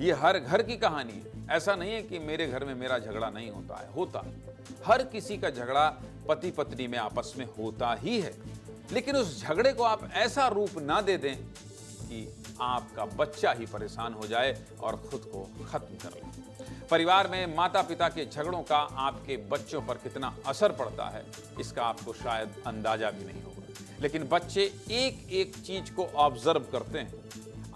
ये हर घर की कहानी है। ऐसा नहीं है कि मेरे घर में मेरा झगड़ा नहीं होता है, होता है। हर किसी का झगड़ा पति पत्नी में आपस में होता ही है, लेकिन उस झगड़े को आप ऐसा रूप ना दे दें कि आपका बच्चा ही परेशान हो जाए और खुद को खत्म कर ले। परिवार में माता पिता के झगड़ों का आपके बच्चों पर कितना असर पड़ता है, इसका आपको शायद अंदाजा भी नहीं होगा। लेकिन बच्चे एक एक चीज को ऑब्जर्व करते हैं।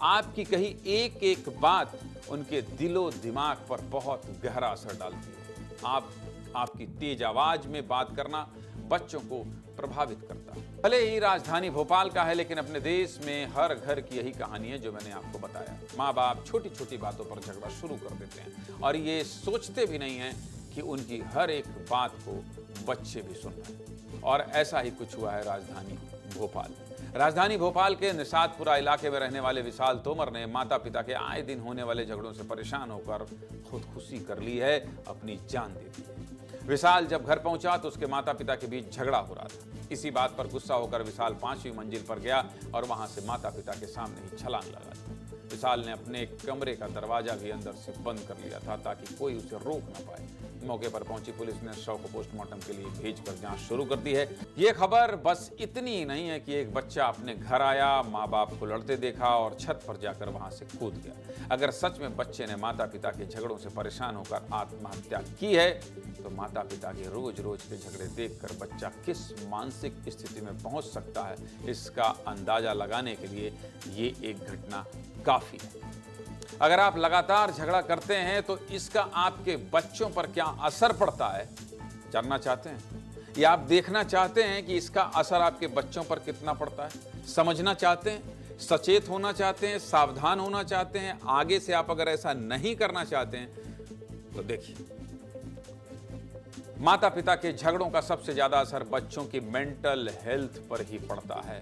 आपकी कही एक एक बात उनके दिलो दिमाग पर बहुत गहरा असर डालती है। आपकी तेज आवाज में बात करना बच्चों को प्रभावित करता है। भले ही राजधानी भोपाल का है, लेकिन अपने देश में हर घर की यही कहानी है जो मैंने आपको बताया। माँ बाप छोटी छोटी बातों पर झगड़ा शुरू कर देते हैं और ये सोचते भी नहीं हैं कि उनकी हर एक बात को बच्चे भी सुन रहे हैं। और ऐसा ही कुछ हुआ है राजधानी भोपाल। राजधानी भोपाल के निषादपुरा इलाके में रहने वाले विशाल तोमर ने माता पिता के आए दिन होने वाले झगड़ों से परेशान होकर खुदकुशी कर ली है, अपनी जान दे दी है। विशाल जब घर पहुंचा तो उसके माता पिता के बीच झगड़ा हो रहा था। इसी बात पर गुस्सा होकर विशाल 5वीं मंजिल पर गया और वहां से माता पिता के सामने ही छलांग लगा दी। विशाल ने अपने कमरे का दरवाजा भी अंदर से बंद कर लिया था ताकि कोई उसे रोक न पाए। मौके पर पहुंची पुलिस ने शव को पोस्टमार्टम के लिए भेजकर जांच शुरू कर दी है। ये खबर बस इतनी ही नहीं है कि एक बच्चा अपने घर आया, माँ बाप को लड़ते देखा और छत पर जाकर वहां से कूद गया। अगर सच में बच्चे ने माता पिता के झगड़ों से परेशान होकर आत्महत्या की है तो माता पिता के रोज रोज के झगड़े देखकर बच्चा किस मानसिक स्थिति में पहुंच सकता है, इसका अंदाजा लगाने के लिए ये एक घटना काफी है। अगर आप लगातार झगड़ा करते हैं तो इसका आपके बच्चों पर क्या असर पड़ता है, जानना चाहते हैं? या आप देखना चाहते हैं कि इसका असर आपके बच्चों पर कितना पड़ता है? समझना चाहते हैं? सचेत होना चाहते हैं? सावधान होना चाहते हैं? आगे से आप अगर ऐसा नहीं करना चाहते हैं तो देखिए, माता पिता के झगड़ों का सबसे ज्यादा असर बच्चों की मेंटल हेल्थ पर ही पड़ता है।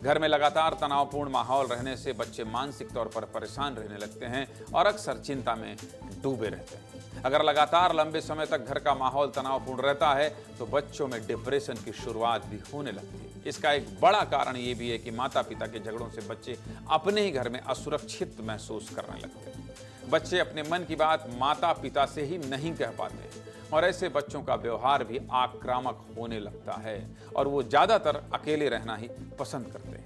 घर में लगातार तनावपूर्ण माहौल रहने से बच्चे मानसिक तौर पर परेशान रहने लगते हैं और अक्सर चिंता में डूबे रहते हैं। अगर लगातार लंबे समय तक घर का माहौल तनावपूर्ण रहता है तो बच्चों में डिप्रेशन की शुरुआत भी होने लगती है। इसका एक बड़ा कारण ये भी है कि माता पिता के झगड़ों से बच्चे अपने ही घर में असुरक्षित महसूस करने लगते हैं। बच्चे अपने मन की बात माता पिता से ही नहीं कह पाते और ऐसे बच्चों का व्यवहार भी आक्रामक होने लगता है और वो ज्यादातर अकेले रहना ही पसंद करते हैं।